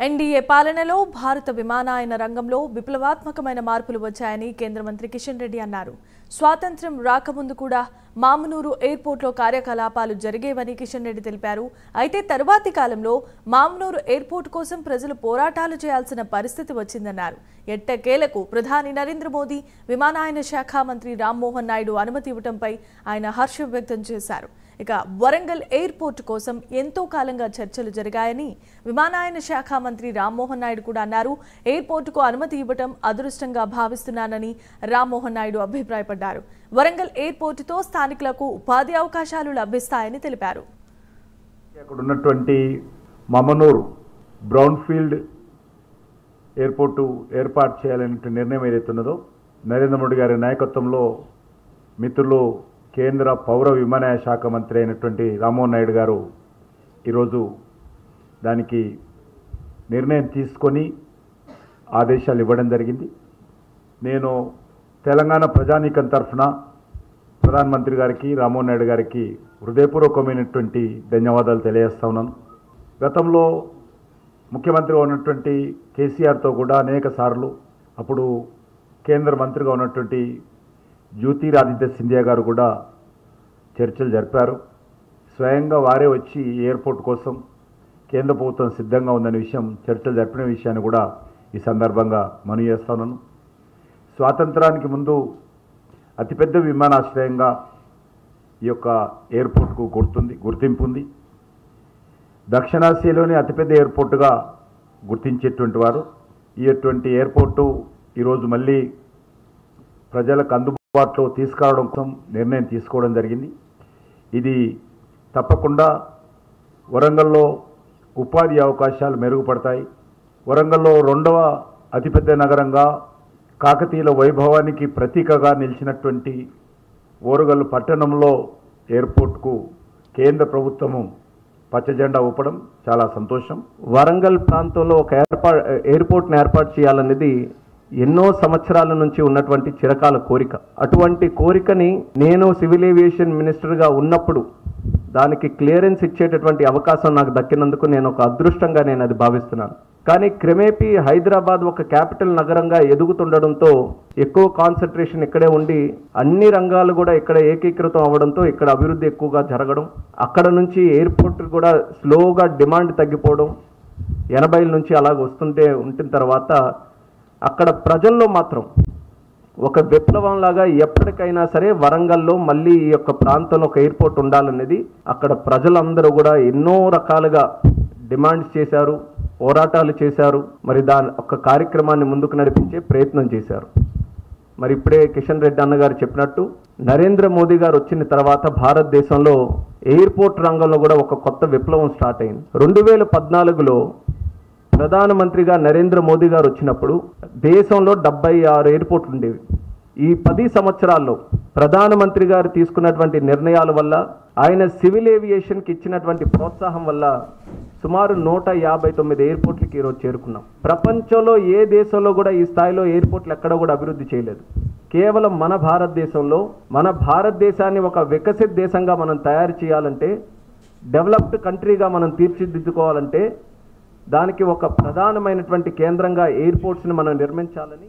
NDA పాలనలో భారత విమానయాన రంగంలో విప్లవాత్మకమైన మార్పులు వచ్చాయని కేంద్ర మంత్రి కిషన్ రెడ్డి అన్నారు. స్వాతంత్ర్యం రాకముందు కూడా మామునూరు ఎయిర్పోర్ట్లో కార్యకలాపాలు జరిగేవని కిషన్ రెడ్డి తెలిపారు. అయితే తరువాతి కాలంలో మామునూరు ఎయిర్పోర్ట్ కోసం ప్రజలు పోరాటాలు చేయాల్సిన పరిస్థితి వచ్చిందన్నారు. ఎట్టకేలకు ప్రధాని నరేంద్ర మోదీ, విమానయాన శాఖ మంత్రి రామ్మోహన్ నాయుడు అనుమతి ఇవ్వడంపై ఆయన హర్షం వ్యక్తం చేశారు. ఇక వరంగల్ ఎయిర్పోర్ట్ కోసం ఎంతో కాలంగా చర్చలు జరిగాయని విమానయాన శాఖ మంత్రి రామ్మోహన్ నాయుడు కూడా అన్నారు. ఎయిర్పోర్టుకు అనుమతి ఇవ్వడం అదృష్టంగా భావిస్తున్నానని రామ్మోహన్ నాయుడు అభిప్రాయపడ్డారు. వరంగల్ ఎయిర్పోర్టుతో స్థానికులకు ఉపాధి అవకాశాలు లభిస్తాయని తెలిపారు. అక్కడ ఉన్నటువంటి మమనూరు బ్రౌన్ఫీల్డ్ ఎయిర్పోర్టు ఏర్పాటు చేయాలనే నిర్ణయం ఏదైతే ఉన్నదో నరేంద్ర మోడీ గారి నాయకత్వంలో మిత్రులు కేంద్ర పౌర విమానయాన శాఖ మంత్రి అయినటువంటి రామ్మోహన్ నాయుడు గారు ఈరోజు దానికి నిర్ణయం తీసుకొని ఆదేశాలు ఇవ్వడం జరిగింది. నేను తెలంగాణ ప్రజానీకం తరఫున ప్రధానమంత్రి గారికి రామ్మోహన్ నాయుడు గారికి హృదయపూర్వకమైనటువంటి ధన్యవాదాలు తెలియజేస్తా ఉన్నాను. గతంలో ముఖ్యమంత్రిగా ఉన్నటువంటి కేసీఆర్తో కూడా అనేక సార్లు అప్పుడు కేంద్ర మంత్రిగా ఉన్నటువంటి జ్యోతిరాదిత్య సింధియా గారు కూడా చర్చలు జరిపారు. స్వయంగా వారే వచ్చి ఎయిర్పోర్ట్ కోసం కేంద్ర ప్రభుత్వం సిద్ధంగా ఉందనే విషయం చర్చలు జరిపిన విషయాన్ని కూడా ఈ సందర్భంగా మనవి చేస్తున్నాను. స్వాతంత్రానికి ముందు అతిపెద్ద విమానాశ్రయంగా ఈ యొక్క ఎయిర్పోర్ట్కు గుర్తింపు ఉంది. దక్షిణాసియాలోని అతిపెద్ద ఎయిర్పోర్టుగా గుర్తించేటువంటి వారు ఇటువంటి ఎయిర్పోర్టు ఈరోజు మళ్ళీ ప్రజలకు అందుబాటులో తీసుకురావడం కోసం నిర్ణయం తీసుకోవడం జరిగింది. ఇది తప్పకుండా వరంగల్లో ఉపాధి అవకాశాలు మెరుగుపడతాయి. వరంగల్లో రెండవ అతిపెద్ద నగరంగా కాకతీయుల వైభవానికి ప్రతీకగా నిలిచినటువంటి ఓరుగల్లు పట్టణంలో ఎయిర్పోర్ట్కు కేంద్ర ప్రభుత్వము పచ్చజెండా ఊపడం చాలా సంతోషం. వరంగల్ ప్రాంతంలో ఒక ఎయిర్పోర్ట్ని ఏర్పాటు చేయాలనేది ఎన్నో సంవత్సరాల నుంచి ఉన్నటువంటి చిరకాల కోరిక. అటువంటి కోరికని నేను సివిల్ ఏవియేషన్ మినిస్టర్గా ఉన్నప్పుడు దానికి క్లియరెన్స్ ఇచ్చేటటువంటి అవకాశం నాకు దక్కినందుకు నేను ఒక అదృష్టంగా నేను అది భావిస్తున్నాను. కానీ క్రమేపీ హైదరాబాద్ ఒక క్యాపిటల్ నగరంగా ఎదుగుతుండడంతో ఎక్కువ కాన్సన్ట్రేషన్ ఇక్కడే ఉండి అన్ని రంగాలు కూడా ఇక్కడ ఏకీకృతం అవ్వడంతో ఇక్కడ అభివృద్ధి ఎక్కువగా జరగడం, అక్కడ నుంచి ఎయిర్పోర్ట్ కూడా స్లోగా డిమాండ్ తగ్గిపోవడం 80ల నుంచి అలాగ ఉంటున్న తర్వాత అక్కడ ప్రజల్లో మాత్రం ఒక విప్లవంలాగా ఎప్పటికైనా సరే వరంగల్లో మళ్ళీ ఈ యొక్క ప్రాంతంలో ఒక ఎయిర్పోర్ట్ ఉండాలనేది అక్కడ ప్రజలందరూ కూడా ఎన్నో రకాలుగా డిమాండ్స్ చేశారు, పోరాటాలు చేశారు. మరి దాని ఒక కార్యక్రమాన్ని ముందుకు నడిపించే ప్రయత్నం చేశారు. మరి ఇప్పుడే కిషన్ రెడ్డి అన్నగారు చెప్పినట్టు నరేంద్ర మోదీ గారు వచ్చిన తర్వాత భారతదేశంలో ఎయిర్పోర్ట్ రంగంలో కూడా ఒక కొత్త విప్లవం స్టార్ట్ అయింది. 2014లో ప్రధానమంత్రిగా నరేంద్ర మోదీ గారు వచ్చినప్పుడు దేశంలో 76 ఎయిర్పోర్ట్లు ఉండేవి. ఈ 10 సంవత్సరాల్లో ప్రధానమంత్రి గారు తీసుకున్నటువంటి నిర్ణయాల వల్ల, ఆయన సివిల్ ఏవియేషన్కి ఇచ్చినటువంటి ప్రోత్సాహం వల్ల సుమారు 159 ఎయిర్పోర్ట్లకి ఈరోజు చేరుకున్నాం. ప్రపంచంలో ఏ దేశంలో కూడా ఈ స్థాయిలో ఎయిర్పోర్ట్లు ఎక్కడ కూడా అభివృద్ధి చేయలేదు. కేవలం మన భారతదేశంలో మన భారతదేశాన్ని ఒక వికసిత దేశంగా మనం తయారు చేయాలంటే, డెవలప్డ్ కంట్రీగా మనం తీర్చిదిద్దుకోవాలంటే దానికి ఒక ప్రధానమైనటువంటి కేంద్రంగా ఎయిర్పోర్ట్స్ని మనం నిర్మించాలని